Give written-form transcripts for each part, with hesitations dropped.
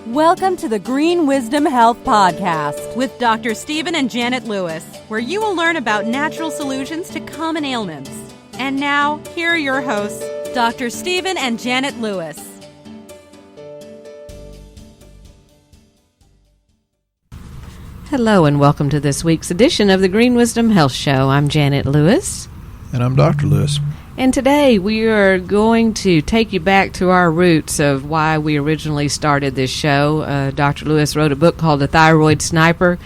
Welcome to the Green Wisdom Health Podcast with Dr. Stephen and Janet Lewis, where you will learn about natural solutions to common ailments. And now, here are your hosts, Dr. Stephen and Janet Lewis. Hello and welcome to this week's edition of the Green Wisdom Health Show. I'm Janet Lewis. And I'm Dr. Lewis. And today we are going to take you back to our roots of why we originally started this show. Dr. Lewis wrote a book called The Thyroid Sniper,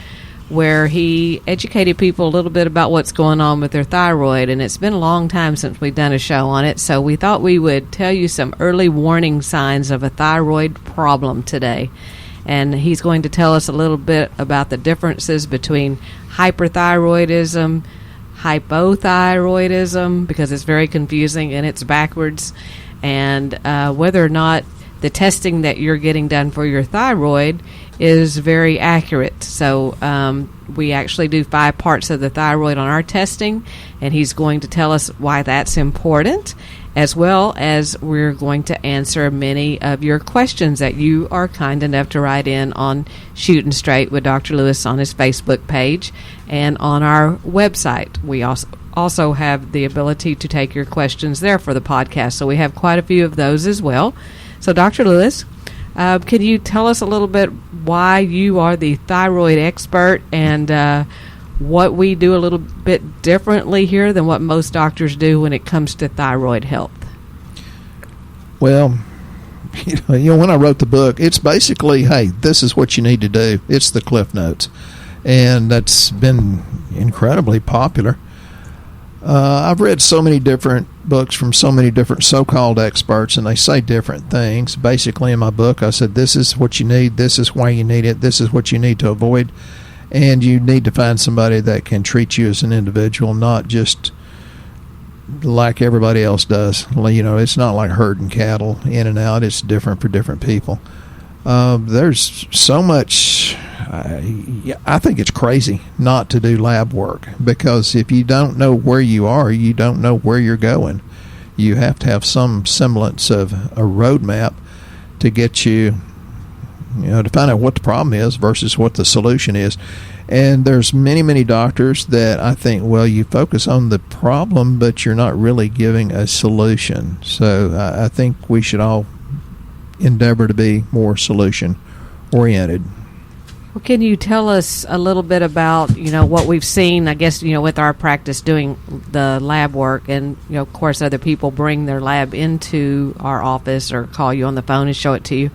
where he educated people a little bit about what's going on with their thyroid. And it's been a long time since we've done a show on it, so we thought we would tell you some early warning signs of a thyroid problem today. And he's going to tell us a little bit about the differences between hyperthyroidism, hypothyroidism, because it's very confusing and it's backwards, and whether or not the testing that you're getting done for your thyroid is very accurate. So we actually do 5 parts of the thyroid on our testing, and he's going to tell us why that's important, as well as we're going to answer many of your questions that you are kind enough to write in on Shooting Straight with Dr. Lewis on his Facebook page and on our website. We also have the ability to take your questions there for the podcast, so we have quite a few of those as well. So Dr. Lewis, can you tell us a little bit why you are the thyroid expert and what we do a little bit differently here than what most doctors do when it comes to thyroid health? Well, you know, when I wrote the book, it's basically, hey, this is what you need to do. It's the Cliff Notes. And that's been incredibly popular. I've read so many different books from so many different so-called experts, and they say different things. Basically, in my book, I said, this is what you need, this is why you need it, this is what you need to avoid. And you need to find somebody that can treat you as an individual, not just like everybody else does. You know, it's not like herding cattle in and out. It's different for different people. There's so much. I think it's crazy not to do lab work, because if you don't know where you are, you don't know where you're going. You have to have some semblance of a roadmap to get you, to find out what the problem is versus what the solution is. And there's many, many doctors that I think, well, you focus on the problem, but you're not really giving a solution. So I think we should all endeavor to be more solution-oriented. Well, can you tell us a little bit about, what we've seen, I guess, with our practice doing the lab work, and, of course, other people bring their lab into our office or call you on the phone and show it to you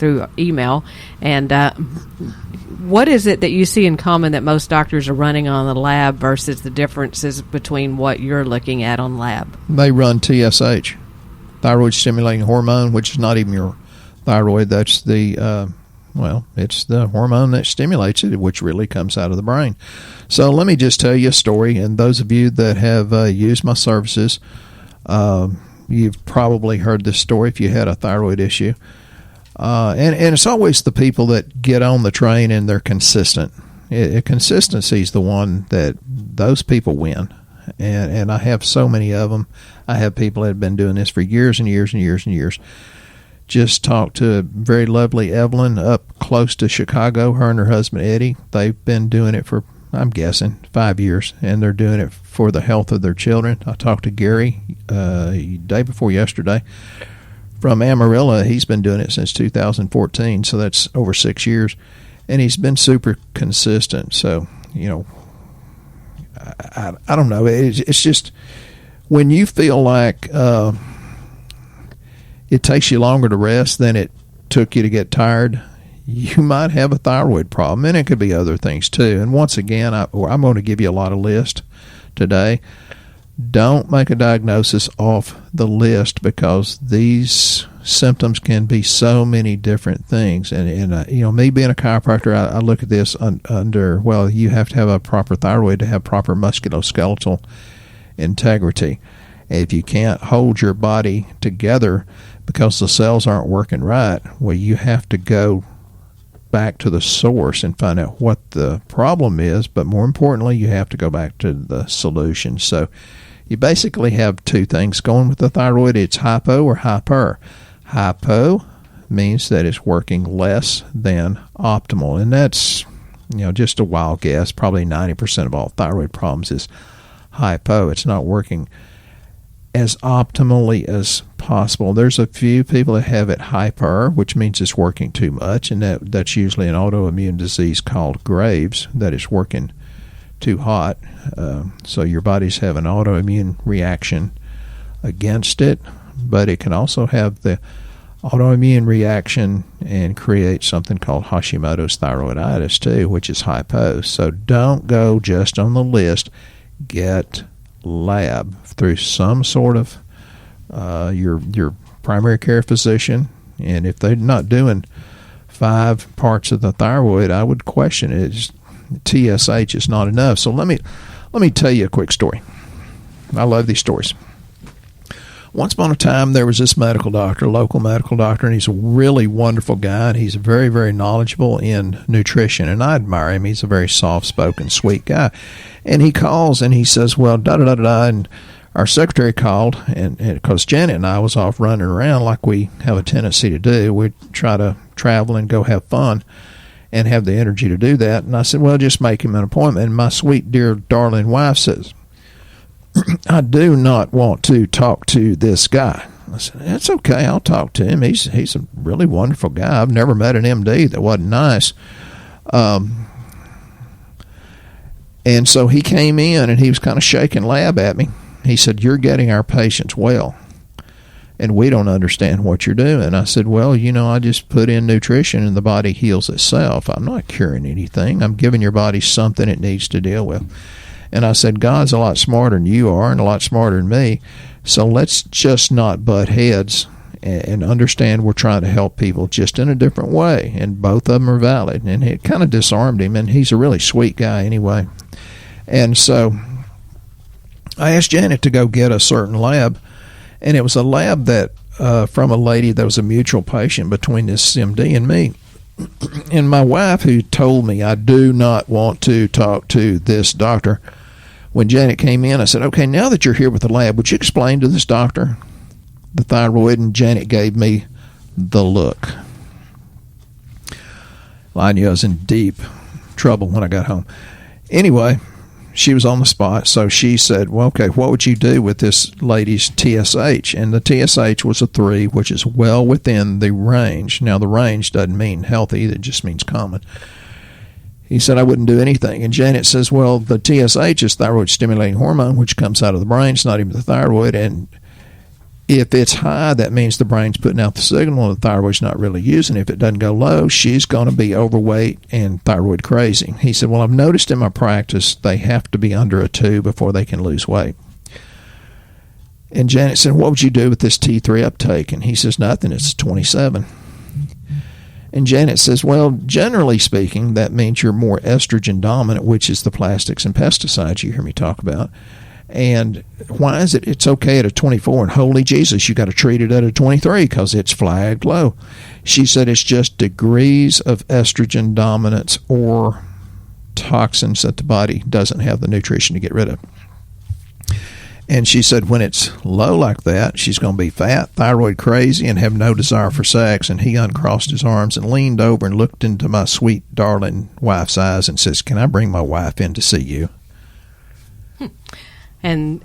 through email. And what is it that you see in common that most doctors are running on the lab versus the differences between what you're looking at on lab? They run TSH, thyroid stimulating hormone, which is not even your thyroid. That's the, it's the hormone that stimulates it, which really comes out of the brain. So let me just tell you a story, and those of you that have used my services, you've probably heard this story if you had a thyroid issue. And it's always the people that get on the train and they're consistent. Consistency is the one that those people win. And I have so many of them. I have people that have been doing this for years and years and years and years. Just talked to a very lovely Evelyn up close to Chicago, her and her husband Eddie. They've been doing it for, I'm guessing, 5 years, and they're doing it for the health of their children. I talked to Gary day before yesterday from Amarillo. He's been doing it since 2014, so that's over 6 years, and he's been super consistent. So, I don't know. It's just when you feel like it takes you longer to rest than it took you to get tired, you might have a thyroid problem, and it could be other things too. And once again, I'm going to give you a lot of lists today. Don't make a diagnosis off the list, because these symptoms can be so many different things. And me being a chiropractor, I look at this under, well, you have to have a proper thyroid to have proper musculoskeletal integrity. If you can't hold your body together because the cells aren't working right, well, you have to go back to the source and find out what the problem is. But more importantly, you have to go back to the solution. So you basically have two things going with the thyroid. It's hypo or hyper. Hypo means that it's working less than optimal. And that's, just a wild guess. Probably 90% of all thyroid problems is hypo. It's not working as optimally as possible. There's a few people that have it hyper, which means it's working too much, and that's usually an autoimmune disease called Graves, that is working too hot. So your body's have an autoimmune reaction against it, but it can also have the autoimmune reaction and create something called Hashimoto's thyroiditis too, which is hypo. So don't go just on the list. Get lab through some sort of your primary care physician, and if they're not doing 5 parts of the thyroid, I would question it. TSH is not enough. So let me tell you a quick story. I love these stories. Once upon a time, there was this medical doctor, local medical doctor, and he's a really wonderful guy, and he's very, very knowledgeable in nutrition, and I admire him. He's a very soft-spoken, sweet guy. And he calls, and he says, well, da-da-da-da-da, and our secretary called, and because Janet and I was off running around like we have a tendency to do. We try to travel and go have fun and have the energy to do that. And I said, well, just make him an appointment. And my sweet, dear, darling wife says, I do not want to talk to this guy. I said, that's okay. I'll talk to him. He's a really wonderful guy. I've never met an MD that wasn't nice. And so he came in, and he was kind of shaking lab at me. He said, you're getting our patients well, and we don't understand what you're doing. I said, well, I just put in nutrition, and the body heals itself. I'm not curing anything. I'm giving your body something it needs to deal with. And I said, God's a lot smarter than you are and a lot smarter than me, so let's just not butt heads and understand we're trying to help people just in a different way, and both of them are valid. And it kind of disarmed him, and he's a really sweet guy anyway. And so I asked Janet to go get a certain lab, and it was a lab that from a lady that was a mutual patient between this MD and me. And my wife, who told me I do not want to talk to this doctor, when Janet came in, I said, okay, now that you're here with the lab, would you explain to this doctor the thyroid? And Janet gave me the look. Well, I knew I was in deep trouble when I got home. Anyway, she was on the spot, so she said, well, okay, what would you do with this lady's TSH? And the TSH was a 3, which is well within the range. Now, the range doesn't mean healthy, it just means common. He said, I wouldn't do anything. And Janet says, well, the TSH is thyroid-stimulating hormone, which comes out of the brain. It's not even the thyroid. And if it's high, that means the brain's putting out the signal and the thyroid's not really using it. If it doesn't go low, she's going to be overweight and thyroid crazy. He said, well, I've noticed in my practice they have to be under a 2 before they can lose weight. And Janet said, what would you do with this T3 uptake? And he says, nothing, it's 27. And Janet says, well, generally speaking, that means you're more estrogen dominant, which is the plastics and pesticides you hear me talk about. And why is it it's okay at a 24, and holy Jesus, you got to treat it at a 23 because it's flagged low? She said it's just degrees of estrogen dominance or toxins that the body doesn't have the nutrition to get rid of. And she said when it's low like that, she's going to be fat, thyroid crazy, and have no desire for sex. And he uncrossed his arms and leaned over and looked into my sweet, darling wife's eyes and says, can I bring my wife in to see you? And,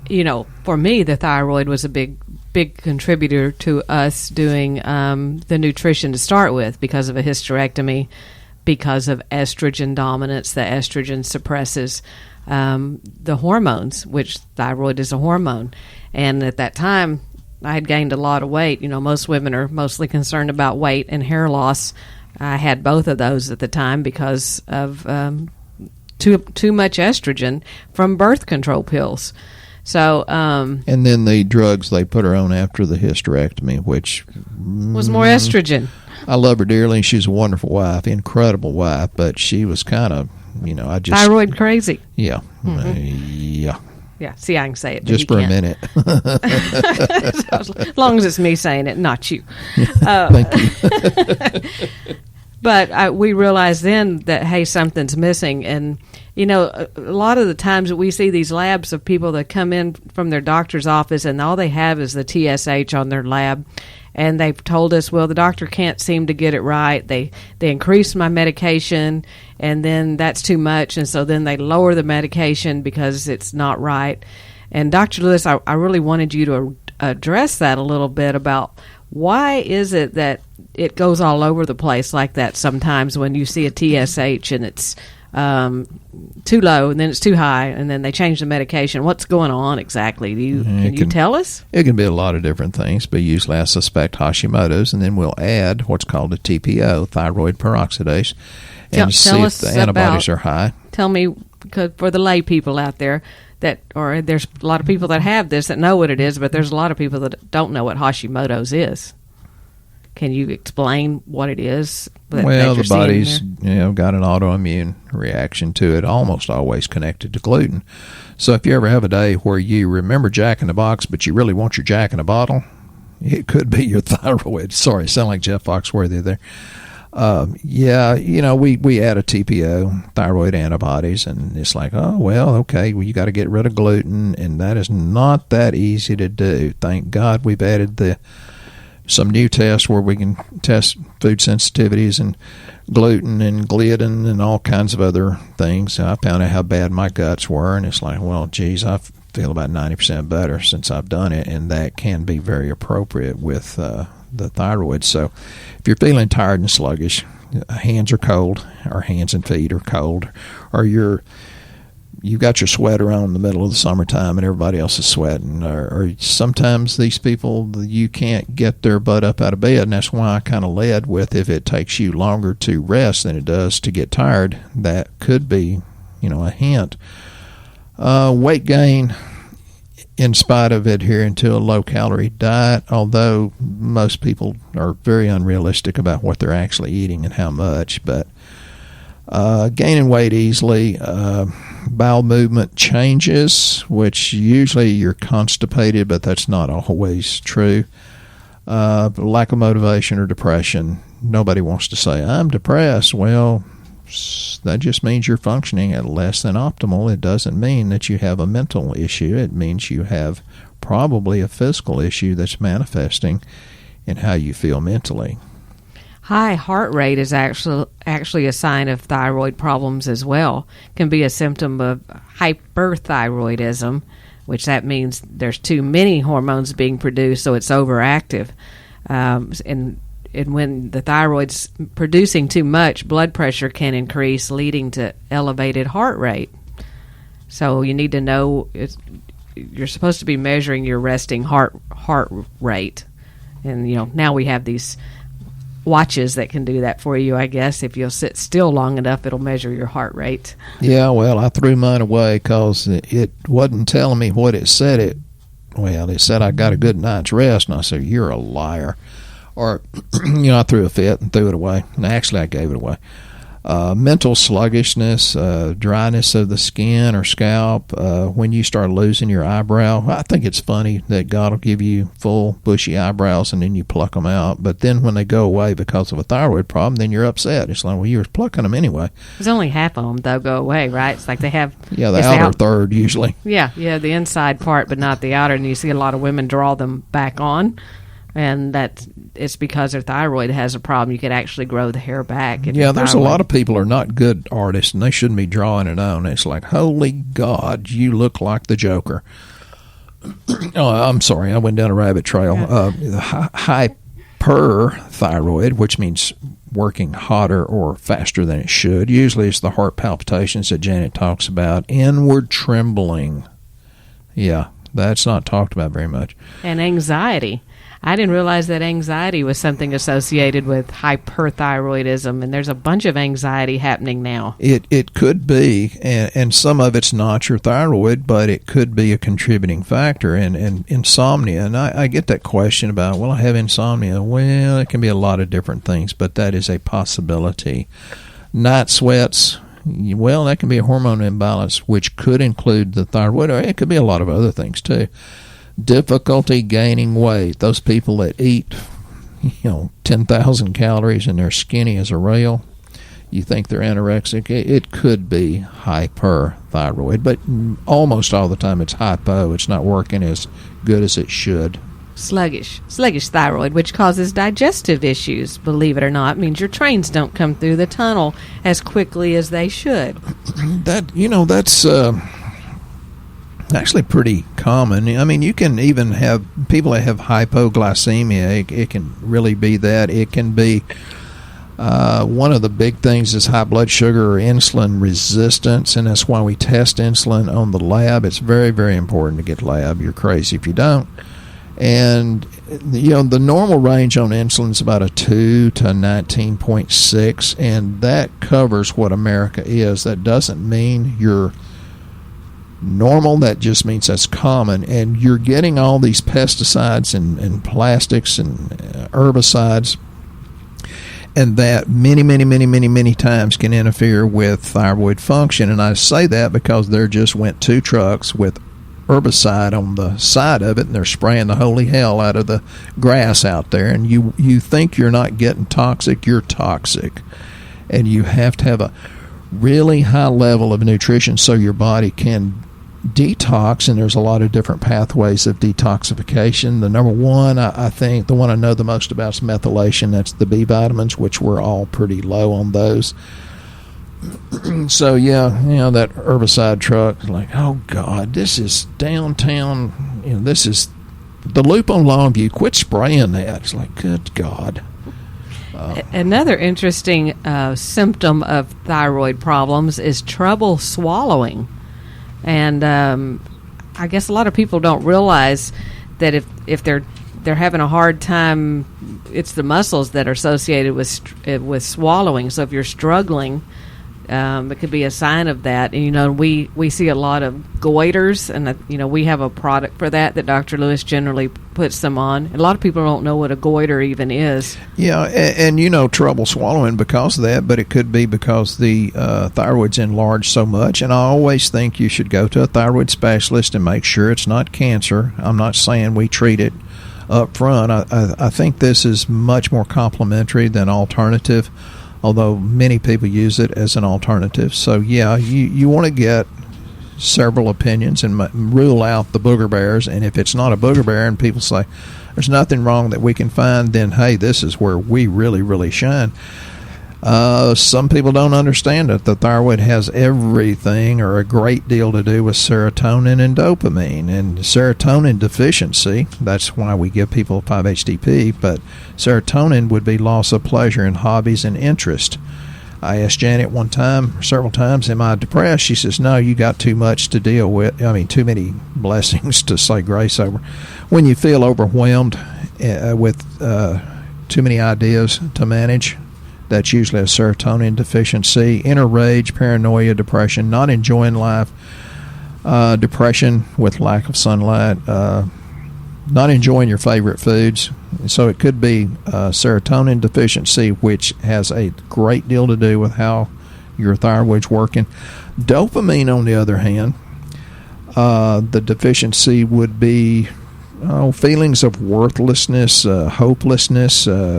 for me, the thyroid was a big contributor to us doing the nutrition to start with because of a hysterectomy, because of estrogen dominance. The estrogen suppresses the hormones, which thyroid is a hormone. And at that time, I had gained a lot of weight. Most women are mostly concerned about weight and hair loss. I had both of those at the time because of too much estrogen from birth control pills. So and then the drugs they put her on after the hysterectomy, which was more estrogen. I love her dearly. She's a wonderful wife, incredible wife, but she was kind of, I just thyroid crazy. Yeah, yeah. See, I can say it just for a minute. As long as it's me saying it, not you. Thank you. But we realized then that, hey, something's missing. And, a lot of the times that we see these labs of people that come in from their doctor's office and all they have is the TSH on their lab. and they've told us, well, the doctor can't seem to get it right. They increase my medication, and then that's too much, and so then they lower the medication because it's not right. And Dr. Lewis, I really wanted you to address that a little bit about why is it that it goes all over the place like that sometimes when you see a TSH and it's too low and then it's too high and then they change the medication. What's going on exactly? Can you tell us? It can be a lot of different things, but usually I suspect Hashimoto's, and then we'll add what's called a TPO, thyroid peroxidase, and see if the antibodies are high. Tell me, because for the lay people out there, there's a lot of people that have this that know what it is, but there's a lot of people that don't know what Hashimoto's is. Can you explain what it is? Well, the body's got an autoimmune reaction to it, almost always connected to gluten. So if you ever have a day where you remember Jack in the Box, but you really want your Jack in the Bottle, it could be your thyroid. Sorry, sound like Jeff Foxworthy there. We add a TPO, thyroid antibodies, and it's like, oh, well, okay, well, you got to get rid of gluten, and that is not that easy to do. Thank God we've added some new tests where we can test food sensitivities and gluten and gliadin and all kinds of other things. I found out how bad my guts were, and it's like, well, geez, I feel about 90% better since I've done it, and that can be very appropriate with the thyroid. So if you're feeling tired and sluggish, hands are cold, or hands and feet are cold, or you've got your sweater on in the middle of the summertime and everybody else is sweating, or sometimes these people, you can't get their butt up out of bed, and that's why I kind of led with, if it takes you longer to rest than it does to get tired, that could be, a hint. Weight gain, in spite of adhering to a low-calorie diet, although most people are very unrealistic about what they're actually eating and how much, but gaining weight easily, bowel movement changes, which usually you're constipated, but that's not always true. Lack of motivation or depression. Nobody wants to say, I'm depressed. Well, that just means you're functioning at less than optimal. It doesn't mean that you have a mental issue. It means you have probably a physical issue that's manifesting in how you feel mentally. High heart rate is actually a sign of thyroid problems as well. Can be a symptom of hyperthyroidism, which that means there's too many hormones being produced, so it's overactive. And when the thyroid's producing too much, blood pressure can increase, leading to elevated heart rate. So you need to know you're supposed to be measuring your resting heart rate. And now we have these watches that can do that for you, I guess. If you'll sit still long enough, it'll measure your heart rate. Yeah, well, I threw mine away because it wasn't telling me what it said. It said I got a good night's rest, and I said, you're a liar. Or, I threw a fit and threw it away. And actually, I gave it away. Mental sluggishness, dryness of the skin or scalp, when you start losing your eyebrow. I think it's funny that God will give you full bushy eyebrows and then you pluck them out. But then when they go away because of a thyroid problem, then you're upset. It's like, well, you were plucking them anyway. There's only half of them, though, go away, right? It's like they have... Yeah, the outer third usually. Yeah, the inside part, but not the outer. And you see a lot of women draw them back on. And it's because their thyroid has a problem. You could actually grow the hair back. There's a lot of people are not good artists, and they shouldn't be drawing it on. It's like, holy God, you look like the Joker. Oh, I'm sorry, I went down a rabbit trail. Hyperthyroid, which means working hotter or faster than it should. Usually it's the heart palpitations that Janet talks about. Inward trembling. Yeah, that's not talked about very much. And anxiety. I didn't realize that anxiety was something associated with hyperthyroidism, and there's a bunch of anxiety happening now. It could be, and some of it's not your thyroid, but it could be a contributing factor. And insomnia, and I get that question about, well, I have insomnia. Well, it can be a lot of different things, but that is a possibility. Night sweats, well, that can be a hormone imbalance, which could include the thyroid, or it could be a lot of other things too. Difficulty gaining weight. Those people that eat, 10,000 calories and they're skinny as a rail, you think they're anorexic. It could be hyperthyroid, but almost all the time it's hypo. It's not working as good as it should. sluggish thyroid, which causes digestive issues. Believe it or not, it means your trains don't come through the tunnel as quickly as they should. That's actually pretty common. I mean, you can even have people that have hypoglycemia. It can really be that. It can be one of the big things is high blood sugar or insulin resistance, and that's why we test insulin on the lab. It's very, very important to get lab. You're crazy if you don't. And the normal range on insulin is about a 2 to 19.6, and that covers what America is. That doesn't mean you're normal. That just means that's common. And you're getting all these pesticides and plastics and herbicides, and that many times can interfere with thyroid function. And I say that because there just went 2 trucks with herbicide on the side of it, and they're spraying the holy hell out of the grass out there. And you think you're not getting toxic, you're toxic. And you have to have a really high level of nutrition so your body can detox, and there's a lot of different pathways of detoxification. The number one, I think, the one I know the most about is methylation. That's the B vitamins, which we're all pretty low on those. So that herbicide truck, like, oh God, this is downtown. This is the loop on Longview. Quit spraying that. It's like, good God. Another interesting symptom of thyroid problems is trouble swallowing. And I guess a lot of people don't realize that if they're having a hard time, it's the muscles that are associated with swallowing. So if you're struggling, it could be a sign of that. And we see a lot of goiters, and we have a product for that Dr. Lewis generally puts them on. And a lot of people don't know what a goiter even is. Yeah, and trouble swallowing because of that, but it could be because the thyroid's enlarged so much. And I always think you should go to a thyroid specialist and make sure it's not cancer. I'm not saying we treat it up front. I think this is much more complementary than alternative, although many people use it as an alternative. So, you want to get several opinions and rule out the booger bears. And if it's not a booger bear and people say there's nothing wrong that we can find, then, hey, this is where we really, really shine. Some people don't understand it. The thyroid has everything or a great deal to do with serotonin and dopamine. And serotonin deficiency, that's why we give people 5-HTP, but serotonin would be loss of pleasure in hobbies and interest. I asked Janet several times, am I depressed? She says, no, you got too much to deal with. Too many blessings to say grace over. When you feel overwhelmed with too many ideas to manage, that's usually a serotonin deficiency. Inner rage, paranoia, depression, not enjoying life, depression with lack of sunlight, not enjoying your favorite foods. So it could be serotonin deficiency, which has a great deal to do with how your thyroid's working. Dopamine, on the other hand, the deficiency would be feelings of worthlessness, hopelessness,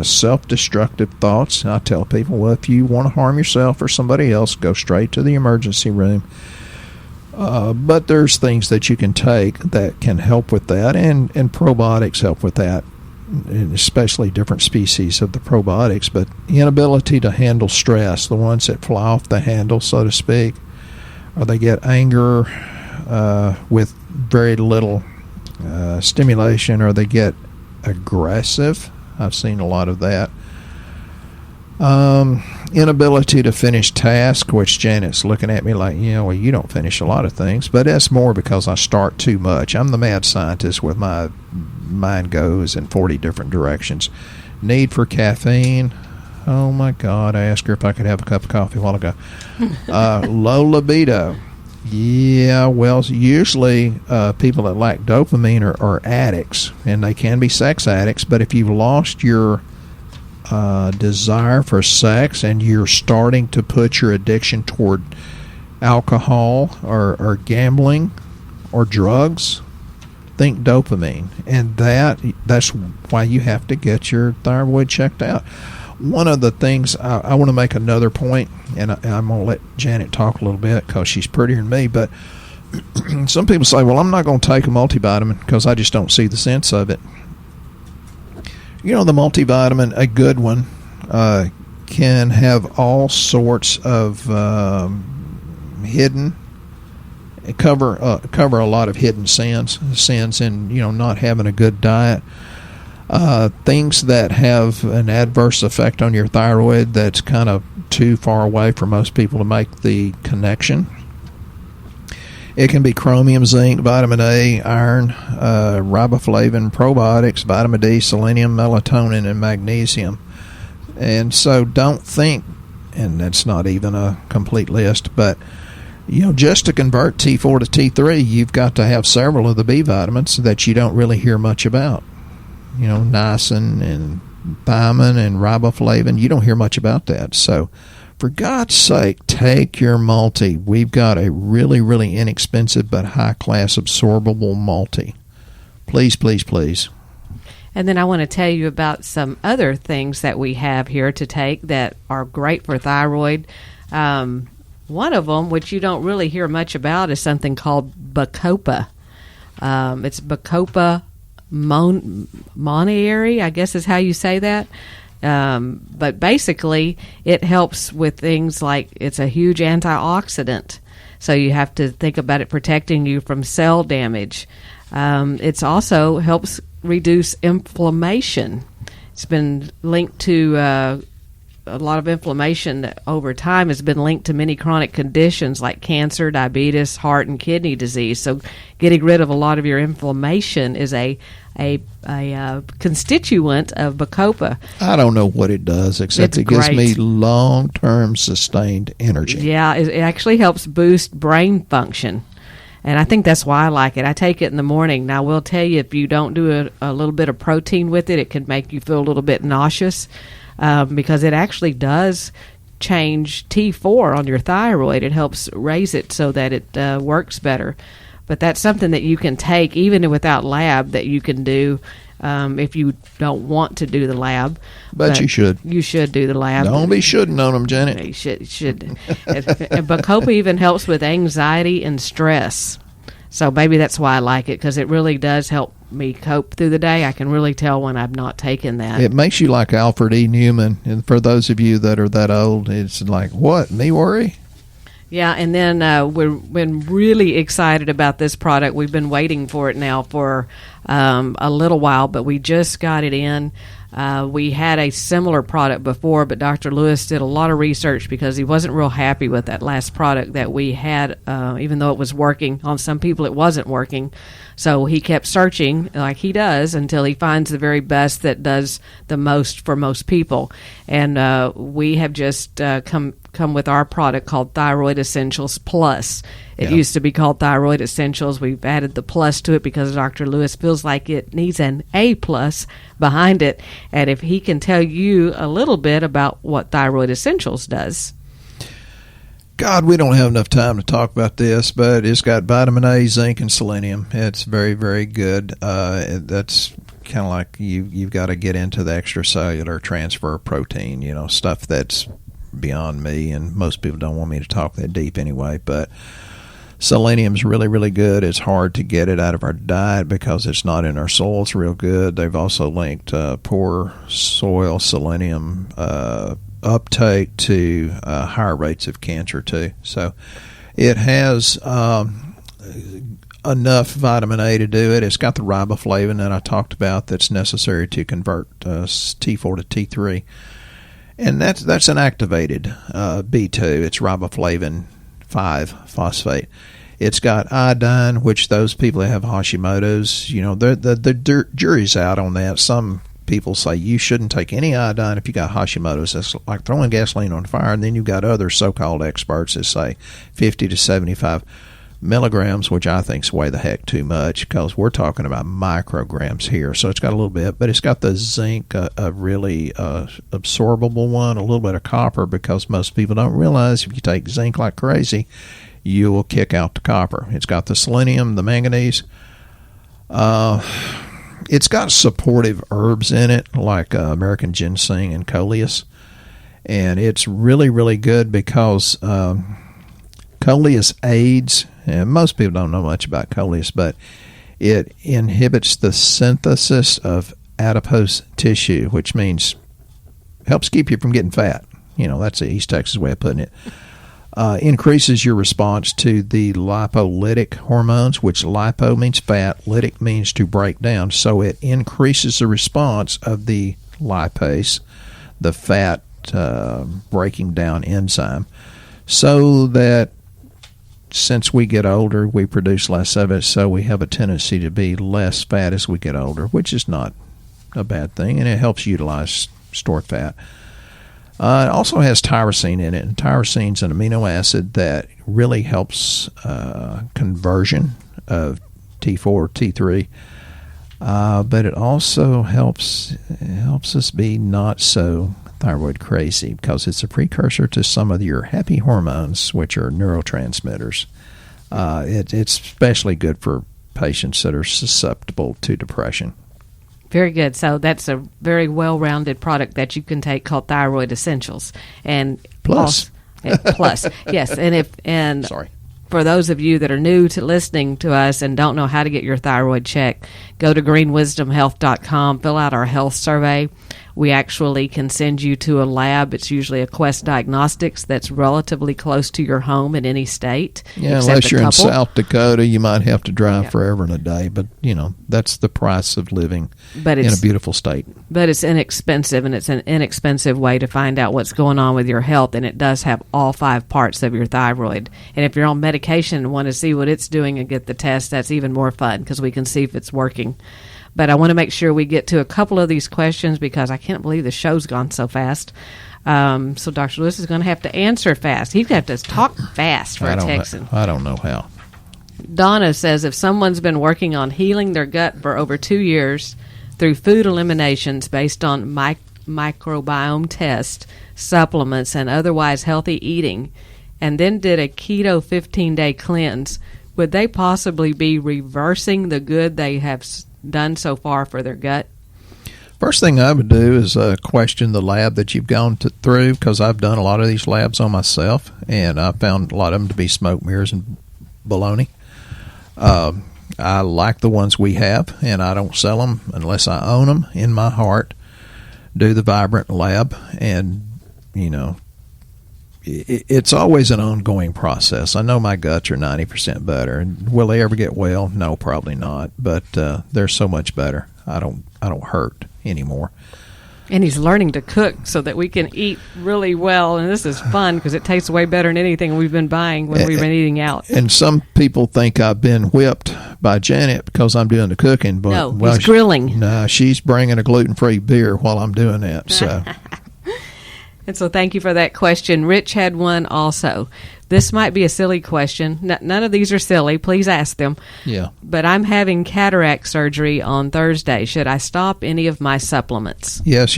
self-destructive thoughts. I tell people, well, if you want to harm yourself or somebody else, go straight to the emergency room. But there's things that you can take that can help with that, and probiotics help with that, and especially different species of the probiotics. But inability to handle stress, the ones that fly off the handle, so to speak, or they get anger with very little stimulation, or they get aggressive. I've seen a lot of that. Inability to finish tasks, which Janet's looking at me like, well, you don't finish a lot of things, but that's more because I start too much. I'm the mad scientist with my mind goes in 40 different directions. Need for caffeine. Oh my God, I asked her if I could have a cup of coffee a while ago. Low libido. Yeah, well, usually people that lack dopamine are addicts, and they can be sex addicts, but if you've lost your desire for sex and you're starting to put your addiction toward alcohol or gambling or drugs, think dopamine. And that's why you have to get your thyroid checked out. One of the things, I want to make another point, and I'm going to let Janet talk a little bit because she's prettier than me, but some people say, well, I'm not going to take a multivitamin because I just don't see the sense of it. You know, the multivitamin, a good one, can have all sorts of hidden, cover a lot of hidden sins in, you know, not having a good diet. Things that have an adverse effect on your thyroid that's kind of too far away for most people to make the connection. It can be chromium, zinc, vitamin A, iron, riboflavin, probiotics, vitamin D, selenium, melatonin, and magnesium. And so don't think, and that's not even a complete list, but you know, just to convert T4 to T3, you've got to have several of the B vitamins that you don't really hear much about. You know, niacin and thiamine and riboflavin, you don't hear much about that. So for God's sake, take your multi. We've got a really, really inexpensive but high-class absorbable multi. Please, please, please. And then I want to tell you about some other things that we have here to take that are great for thyroid. One of them, which you don't really hear much about, is something called Bacopa. It's Bacopa monnieri, I guess is how you say that. But basically, it helps with things like it's a huge antioxidant. So you have to think about it protecting you from cell damage. It's also helps reduce inflammation. It's been linked to a lot of inflammation that over time has been linked to many chronic conditions like cancer, diabetes, heart, and kidney disease. So getting rid of a lot of your inflammation is a constituent of Bacopa. I don't know what it does, except it gives me long-term sustained energy. Yeah, it actually helps boost brain function. And I think that's why I like it. I take it in the morning. Now, I will tell you, if you don't do a little bit of protein with it, it can make you feel a little bit nauseous because it actually does change T4 on your thyroid. It helps raise it so that it works better. But that's something that you can take, even without lab, that you can do if you don't want to do the lab. But you should. You should do the lab. Don't be shouldn't on them, Janet. You should. And Bacopa even helps with anxiety and stress. So maybe that's why I like it, because it really does help me cope through the day. I can really tell when I've not taken that. It makes you like Alfred E. Newman. And for those of you that are that old, it's like, what, me worry? Yeah, and then we've been really excited about this product. We've been waiting for it now for a little while, but we just got it in. We had a similar product before, but Dr. Lewis did a lot of research because he wasn't real happy with that last product that we had, even though it was working. On some people, it wasn't working. So he kept searching, like he does, until he finds the very best that does the most for most people. And we have just come with our product called Thyroid Essentials Plus. It used to be called Thyroid Essentials. We've added the plus to it because Dr. Lewis feels like it needs an A plus behind it. And if he can tell you a little bit about what Thyroid Essentials does. God, we don't have enough time to talk about this, but it's got vitamin A, zinc, and selenium. It's very, very good. That's kind of like you've got to get into the extracellular transfer of protein, you know, stuff that's beyond me, and most people don't want me to talk that deep anyway, but selenium's really, really good. It's hard to get it out of our diet because it's not in our soils real good. They've also linked poor soil selenium uptake to higher rates of cancer too. So it has enough vitamin A to do it. It's got the riboflavin that I talked about that's necessary to convert T4 to T3. And that's an activated B2. It's riboflavin 5-phosphate. It's got iodine, which those people that have Hashimoto's, you know, the jury's out on that. Some people say you shouldn't take any iodine if you got Hashimoto's. That's like throwing gasoline on fire. And then you've got other so-called experts that say 50 to 75 milligrams, which I think is way the heck too much because we're talking about micrograms here. So it's got a little bit, but it's got the zinc, a really absorbable one, a little bit of copper, because most people don't realize if you take zinc like crazy, you will kick out the copper. It's got the selenium, the manganese. It's got supportive herbs in it like American ginseng and coleus. And it's really, really good because coleus aids, and most people don't know much about coleus, but it inhibits the synthesis of adipose tissue, which means helps keep you from getting fat. That's the East Texas way of putting it. Increases your response to the lipolytic hormones, which lipo means fat, lytic means to break down. So it increases the response of the lipase, the fat breaking down enzyme, so that since we get older, we produce less of it, so we have a tendency to be less fat as we get older, which is not a bad thing, and it helps utilize stored fat. It also has tyrosine in it, and tyrosine is an amino acid that really helps conversion of T4 or T3, but it also helps us be not so thyroid crazy, because it's a precursor to some of your happy hormones, which are neurotransmitters. It's especially good for patients that are susceptible to depression. Very good. So that's a very well-rounded product that you can take called Thyroid Essentials. And Plus. Plus, yes. And Sorry. For those of you that are new to listening to us and don't know how to get your thyroid checked, go to greenwisdomhealth.com, fill out our health survey. We actually can send you to a lab. It's usually a Quest Diagnostics that's relatively close to your home in any state. Yeah, unless you're in South Dakota, you might have to drive forever and a day. But, that's the price of living in a beautiful state. But it's inexpensive, and it's an inexpensive way to find out what's going on with your health. And it does have all 5 parts of your thyroid. And if you're on medication and want to see what it's doing and get the test, that's even more fun because we can see if it's working. But I want to make sure we get to a couple of these questions because I can't believe the show's gone so fast. So Dr. Lewis is going to have to answer fast. He's going to have to talk fast for a Texan. I don't know how. Donna says if someone's been working on healing their gut for over 2 years through food eliminations based on microbiome tests, supplements, and otherwise healthy eating, and then did a keto 15-day cleanse, would they possibly be reversing the good they have done so far for their gut? First thing I would do is question the lab that you've gone through, because I've done a lot of these labs on myself, and I found a lot of them to be smoke mirrors and baloney. I like the ones we have, and I don't sell them unless I own them in my heart. Do the Vibrant lab, and it's always an ongoing process. I know my guts are 90% better. And will they ever get well? No, probably not. But they're so much better. I don't hurt anymore. And he's learning to cook so that we can eat really well. And this is fun because it tastes way better than anything we've been buying when we've been eating out. And some people think I've been whipped by Janet because I'm doing the cooking. But, no, he's grilling. No, she's bringing a gluten-free beer while I'm doing that. So. And so thank you for that question. Rich had one also. This might be a silly question. None of these are silly. Please ask them. Yeah. But I'm having cataract surgery on Thursday. Should I stop any of my supplements? Yes.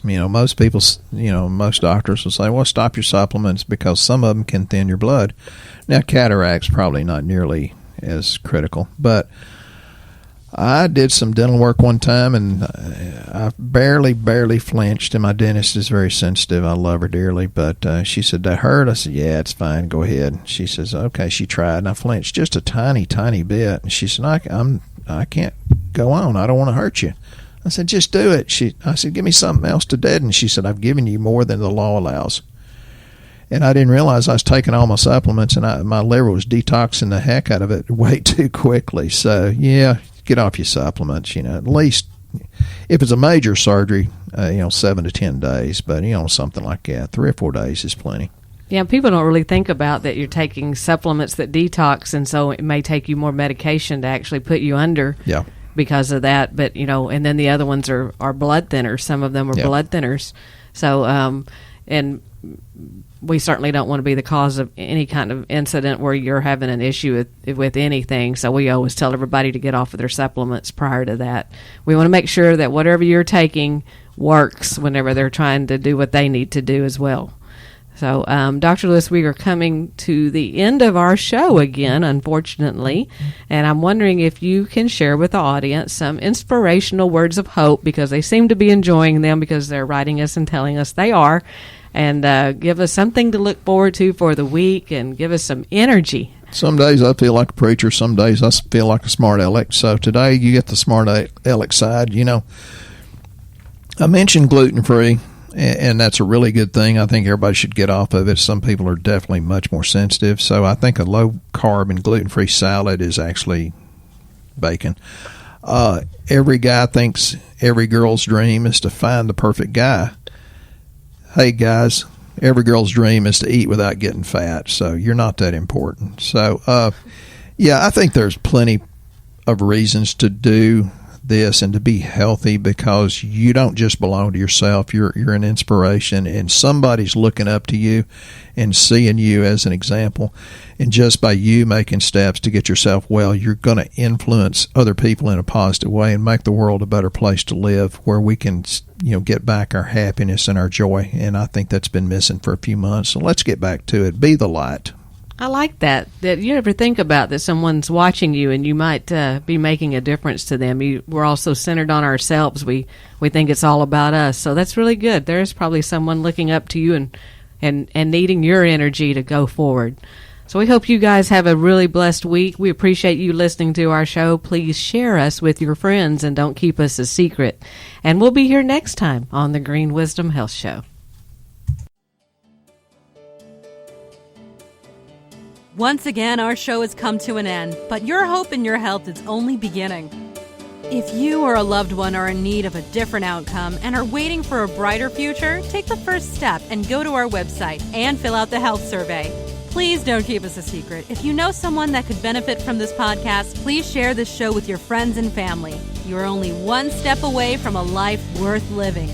Most people, most doctors will say, well, stop your supplements because some of them can thin your blood. Now, cataract's probably not nearly as critical, but I did some dental work one time, and I barely flinched, and my dentist is very sensitive. I love her dearly, but she said, that hurt? I said, yeah, it's fine. Go ahead. She says, okay. She tried, and I flinched just a tiny, tiny bit. And she said, I can't go on. I don't want to hurt you. I said, just do it. I said, give me something else to deaden. She said, I've given you more than the law allows. And I didn't realize I was taking all my supplements, and my liver was detoxing the heck out of it way too quickly. So, yeah. Get off your supplements, at least if it's a major surgery, 7 to 10 days, but, something like that, 3 or 4 days is plenty. Yeah, people don't really think about that you're taking supplements that detox, and so it may take you more medication to actually put you under because of that. But, and then the other ones are blood thinners. Some of them are blood thinners. So, and we certainly don't want to be the cause of any kind of incident where you're having an issue with anything. So we always tell everybody to get off of their supplements prior to that. We want to make sure that whatever you're taking works whenever they're trying to do what they need to do as well. So, Dr. Lewis, we are coming to the end of our show again, unfortunately, and I'm wondering if you can share with the audience some inspirational words of hope, because they seem to be enjoying them because they're writing us and telling us they are, and give us something to look forward to for the week and give us some energy. Some days I feel like a preacher. Some days I feel like a smart aleck. So today you get the smart aleck side. I mentioned gluten-free, and that's a really good thing. I think everybody should get off of it. Some people are definitely much more sensitive. So I think a low-carb and gluten-free salad is actually bacon. Every guy thinks every girl's dream is to find the perfect guy. Hey, guys, every girl's dream is to eat without getting fat, so you're not that important. So, I think there's plenty of reasons to do this and to be healthy, because you don't just belong to yourself. You're an inspiration, and somebody's looking up to you and seeing you as an example. And just by you making steps to get yourself well, you're going to influence other people in a positive way and make the world a better place to live, where we can, get back our happiness and our joy. And I think that's been missing for a few months. So let's get back to it. Be the light. I like that you ever think about that someone's watching you and you might be making a difference to them. We're also centered on ourselves. We think it's all about us. So that's really good. There's probably someone looking up to you and needing your energy to go forward. So we hope you guys have a really blessed week. We appreciate you listening to our show. Please share us with your friends and don't keep us a secret. And we'll be here next time on the Green Wisdom Health Show. Once again, our show has come to an end, but your hope in your health is only beginning. If you or a loved one are in need of a different outcome and are waiting for a brighter future, take the first step and go to our website and fill out the health survey. Please don't keep us a secret. If you know someone that could benefit from this podcast, please share this show with your friends and family. You are only one step away from a life worth living.